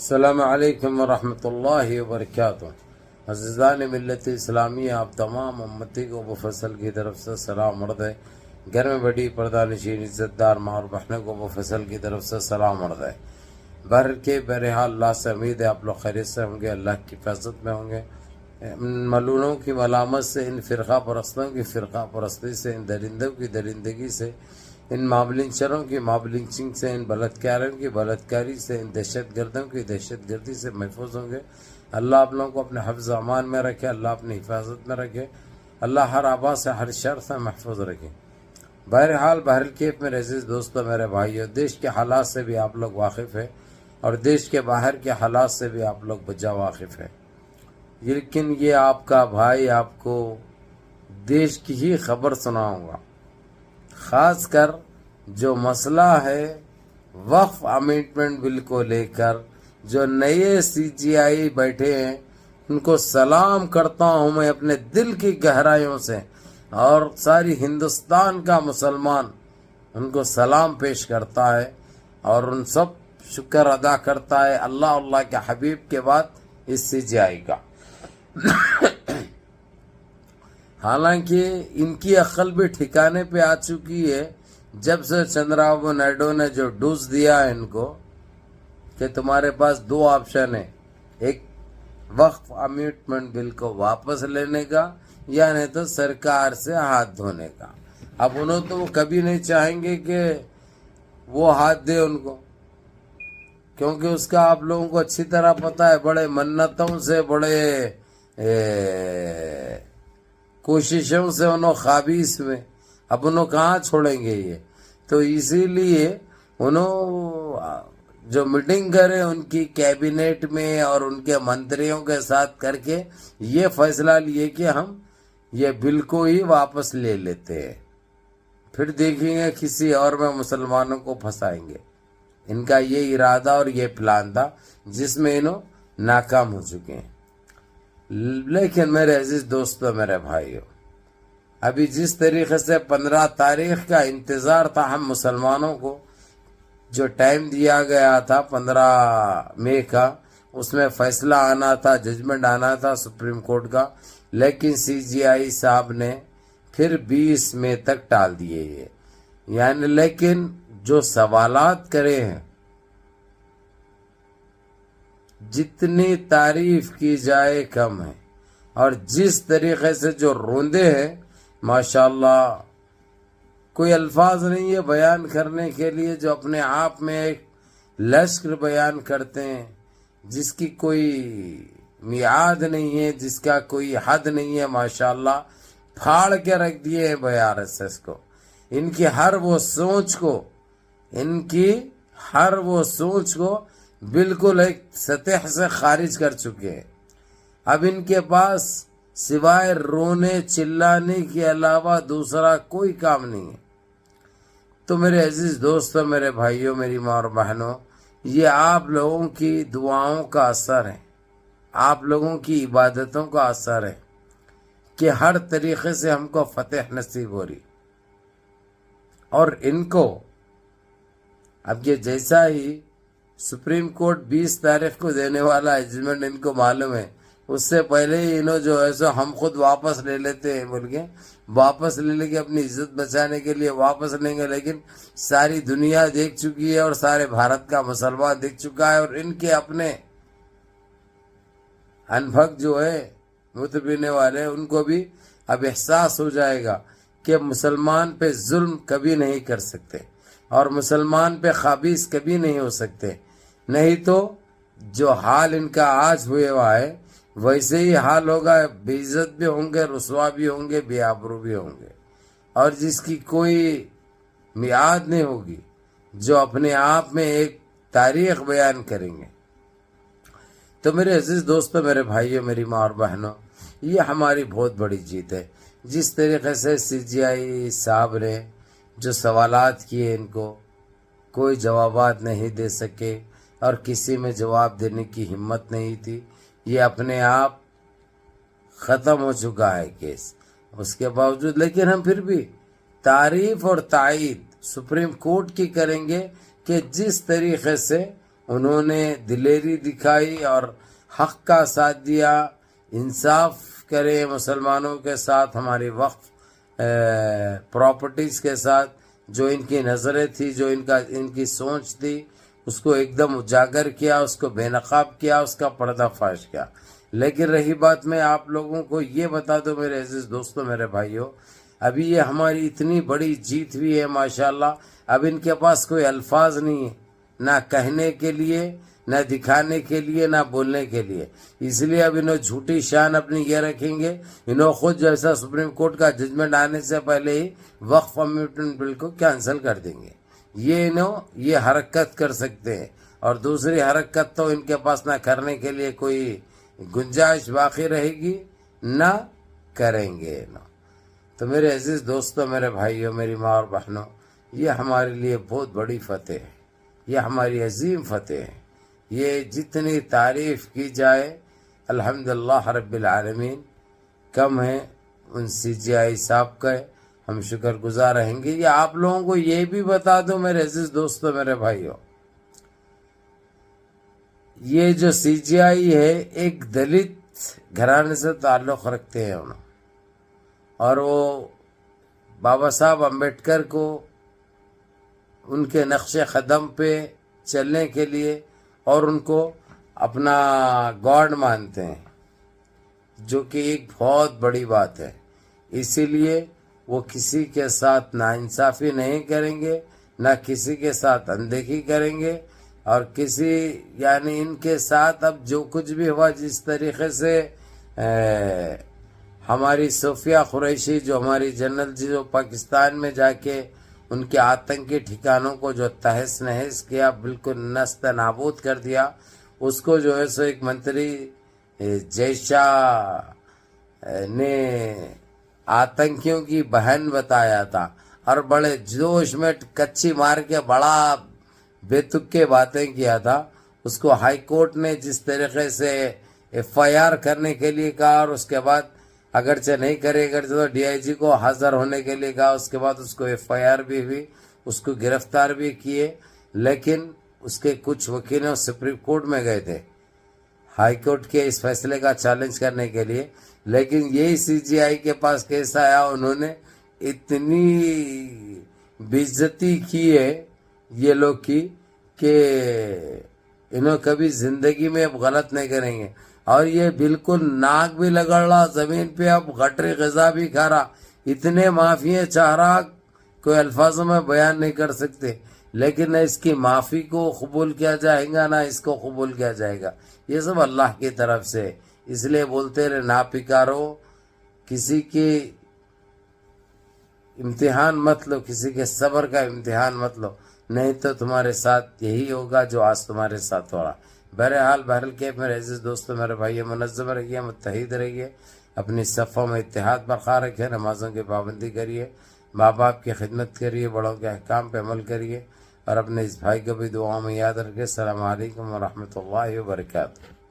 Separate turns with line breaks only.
السلام علیکم ورحمۃ اللہ وبرکاتہ۔ عزیزان ملت اسلامی، آپ تمام امتی کو مفصل کی طرف سے سلام عرض ہے۔ گھر میں بڑی پردہ نشین عزت دار ماں اور بہنوں کو مفصل کی طرف سے سلام عرض ہے۔ بہرحال اللہ سے امید ہے آپ لوگ خیریت سے ہوں گے، اللہ کی حفاظت میں ہوں گے۔ ان ملونوں کی ملامت سے، ان فرقہ پرستوں کی فرقہ پرستی سے، ان درندوں کی درندگی سے، ان مابلنچروں کی مابلنچنگ سے، ان بلاتکاروں کی بلاتکاری سے، ان دہشت گردوں کی دہشت گردی سے محفوظ ہوں گے۔ اللہ آپ لوگوں کو اپنے حفظ امان میں رکھے، اللہ اپنی حفاظت میں رکھے، اللہ ہر آبا سے ہر شر سے محفوظ رکھے۔ بہرحال بہرکیف میرے عزیز دوستو، میرے بھائیو، دیش کے حالات سے بھی آپ لوگ واقف ہیں اور دیش کے باہر کے حالات سے بھی آپ لوگ بجا واقف ہیں، لیکن یہ آپ کا بھائی آپ کو دیش کی ہی خبر سناؤں گا۔ خاص کر جو مسئلہ ہے وقف امینڈمنٹ بل کو لے کر، جو نئے سی جی آئی بیٹھے ہیں ان کو سلام کرتا ہوں میں اپنے دل کی گہرائیوں سے، اور ساری ہندوستان کا مسلمان ان کو سلام پیش کرتا ہے اور ان سب شکر ادا کرتا ہے اللہ کے حبیب کے بعد اس سی جی آئی کا۔ حالانکہ ان کی عقل بھی ٹھکانے پہ آ چکی ہے جب سے چندرا بابو نائیڈو نے جو ڈوز دیا ہے ان کو کہ تمہارے پاس دو آپشن ہے، ایک وقف امینڈمنٹ بل کو واپس لینے کا یا نہیں تو سرکار سے ہاتھ دھونے کا۔ اب انہوں تو وہ کبھی نہیں چاہیں گے کہ وہ ہاتھ دے ان کو، کیونکہ اس کا آپ لوگوں کو اچھی طرح پتا ہے، بڑے منتوں سے، بڑے کوششوں سے انہوں خابیص میں، اب انہوں کہاں چھوڑیں گے یہ؟ تو اسی لیے انہوں جو میٹنگ کرے ان کی کیبنٹ میں اور ان کے منتریوں کے ساتھ کر کے یہ فیصلہ لیے کہ ہم یہ بل کو ہی واپس لے لیتے ہیں، پھر دیکھیں گے کسی اور میں مسلمانوں کو پھنسائیں گے۔ ان کا یہ ارادہ اور یہ پلان تھا جس میں انہوں ناکام ہو چکے ہیں۔ لیکن میرے عزیز دوستو، میرے بھائیو، ابھی جس طریقے سے 15 تاریخ کا انتظار تھا ہم مسلمانوں کو، جو ٹائم دیا گیا تھا 15 مئی کا، اس میں فیصلہ آنا تھا، ججمنٹ آنا تھا سپریم کورٹ کا، لیکن سی جی آئی صاحب نے پھر 20 مئی تک ٹال دیے یہ۔ یعنی لیکن جو سوالات کرے ہیں، جتنی تعریف کی جائے کم ہے، اور جس طریقے سے جو روندے ہیں ماشاءاللہ کوئی الفاظ نہیں ہے بیان کرنے کے لیے، جو اپنے آپ میں ایک لشکر بیان کرتے ہیں جس کی کوئی میعاد نہیں ہے، جس کا کوئی حد نہیں ہے، ماشاءاللہ پھاڑ کے رکھ دیے ہیں آر ایس ایس کو۔ ان کی ہر وہ سوچ کو بالکل ایک سطح سے خارج کر چکے ہیں۔ اب ان کے پاس سوائے رونے چلانے کے علاوہ دوسرا کوئی کام نہیں ہے۔ تو میرے عزیز دوستو، میرے بھائیوں، میری ماں اور بہنوں، یہ آپ لوگوں کی دعاؤں کا اثر ہے، آپ لوگوں کی عبادتوں کا اثر ہے کہ ہر طریقے سے ہم کو فتح نصیب ہو رہی۔ اور ان کو اب یہ جیسا ہی سپریم کورٹ 20 تاریخ کو دینے والا ججمنٹ ان کو معلوم ہے، اس سے پہلے ہی انہوں جو ہے سو ہم خود واپس لے لیتے ہیں بول کے، واپس لے لے کے اپنی عزت بچانے کے لیے واپس لیں گے، لیکن ساری دنیا دیکھ چکی ہے اور سارے بھارت کا مسلمان دیکھ چکا ہے، اور ان کے اپنے انبھگ جو ہے مت پینے والے، ان کو بھی اب احساس ہو جائے گا کہ مسلمان پہ ظلم کبھی نہیں کر سکتے اور مسلمان پہ خابیص کبھی نہیں ہو سکتے، نہیں تو جو حال ان کا آج ہوئے ہوا ہے ویسے ہی حال ہوگا، بے عزت بھی ہوں گے، رسوا بھی ہوں گے، بے آبرو بھی ہوں گے، اور جس کی کوئی میعاد نہیں ہوگی، جو اپنے آپ میں ایک تاریخ بیان کریں گے۔ تو میرے عزیز دوستو، میرے بھائیوں، میری ماں اور بہنوں، یہ ہماری بہت بڑی جیت ہے۔ جس طریقے سے سی جی آئی صاحب نے جو سوالات کیے ان کو کوئی جوابات نہیں دے سکے، اور کسی میں جواب دینے کی ہمت نہیں تھی، یہ اپنے آپ ختم ہو چکا ہے کیس۔ اس کے باوجود لیکن ہم پھر بھی تعریف اور تائید سپریم کورٹ کی کریں گے کہ جس طریقے سے انہوں نے دلیری دکھائی اور حق کا ساتھ دیا. انصاف کریں مسلمانوں کے ساتھ، ہماری وقف پراپرٹیز کے ساتھ. جو ان کی نظریں تھی، جو ان کی سوچ تھی، اس کو ایک دم اجاگر کیا، اس کو بے نقاب کیا، اس کا پردہ فاش کیا. لیکن رہی بات، میں آپ لوگوں کو یہ بتا دوں میرے عزیز دوستوں، میرے بھائیوں، ابھی یہ ہماری اتنی بڑی جیت ہوئی ہے ماشاءاللہ. اب ان کے پاس کوئی الفاظ نہیں ہے، نہ کہنے کے لیے، نہ دکھانے کے لیے، نہ بولنے کے لیے. اس لیے اب انہوں جھوٹی شان اپنی یہ رکھیں گے. انہوں خود جیسا سپریم کورٹ کا ججمنٹ آنے سے پہلے ہی وقف امینڈمنٹ بل کو کینسل کر دیں گے. یہ حرکت کر سکتے ہیں. اور دوسری حرکت تو ان کے پاس نہ کرنے کے لیے کوئی گنجائش باقی رہے گی، نہ کریں گے. تو میرے عزیز دوستوں، میرے بھائیوں، میری ماں اور بہنوں، یہ ہمارے لیے بہت بڑی فتح ہے. یہ ہماری عظیم فتح ہے. یہ جتنی تعریف کی جائے الحمدللہ رب العالمین کم ہے. ان CGI صاحب کا ہم شکر گزار رہیں گے. یہ آپ لوگوں کو یہ بھی بتا دوں میرے عزیز دوستوں، میرے بھائیوں، یہ جو CGI ہے ایک دلت گھرانے سے تعلق رکھتے ہیں انہوں، اور وہ بابا صاحب امبیڈکر کو ان کے نقش قدم پہ چلنے کے لیے اور ان کو اپنا گاڈ مانتے ہیں، جو کہ ایک بہت بڑی بات ہے. اسی لیے وہ کسی کے ساتھ ناانصافی نہیں کریں گے، نہ کسی کے ساتھ اندیکھی کریں گے. اور یعنی ان کے ساتھ اب جو کچھ بھی ہوا، جس طریقے سے ہماری صوفیہ قریشی، جو ہماری جنرل جی، جو پاکستان میں جا کے ان کے آتنکی ٹھکانوں کو جو تہس نہس کیا، بالکل نست نابود کر دیا. اس کو جو ہے سو ایک منتری جے شاہ نے آتنکیوں کی بہن بتایا تھا، اور بڑے جوش میں کچی مار کے بڑا بے تکے باتیں کیا تھا. اس کو ہائی کورٹ نے جس طریقے سے FIR کرنے کے لیے کہا، اور اس کے بعد اگرچہ نہیں کرے گا تو DIG کو حاضر ہونے کے لیے کہا. اس کے بعد اس کو FIR بھی ہوئی، اس کو گرفتار بھی کیے. لیکن اس کے کچھ وکیلوں سپریم کورٹ میں گئے تھے ہائی کورٹ کے اس فیصلے کا چیلنج کرنے کے لیے. لیکن یہی CGI کے پاس کیس آیا، انہوں نے اتنی بےعزتی کی ہے یہ لوگ کی کہ انہوں کبھی زندگی میں اب غلط نہیں کریں گے. اور یہ بالکل ناک بھی لگڑ رہا زمین پہ، اب گٹری غذا بھی کھا رہا. اتنے معافیاں چاہ رہا، کوئی الفاظوں میں بیان نہیں کر سکتے. لیکن نہ اس کی معافی کو قبول کیا جائے گا، نہ اس کو قبول کیا جائے گا. یہ سب اللہ کی طرف سے. اس لیے بولتے رہے، نا پکارو، کسی کی امتحان مت لو، کسی کے صبر کا امتحان مت لو، نہیں تو تمہارے ساتھ یہی ہوگا جو آج تمہارے ساتھ ہو رہا. بہرحال کیف میرے عزیز دوستوں، میرے بھائی، منظم رہیے، متحد رہیے، اپنی صفوں میں اتحاد برقرار رکھیں، نمازوں کی پابندی کریے، ماں باپ کی خدمت کریے، بڑوں کے احکام پہ عمل کریے، اور اپنے اس بھائی کو بھی دعاؤں میں یاد رکھیں. السلام علیکم ورحمۃ اللہ وبرکاتہ.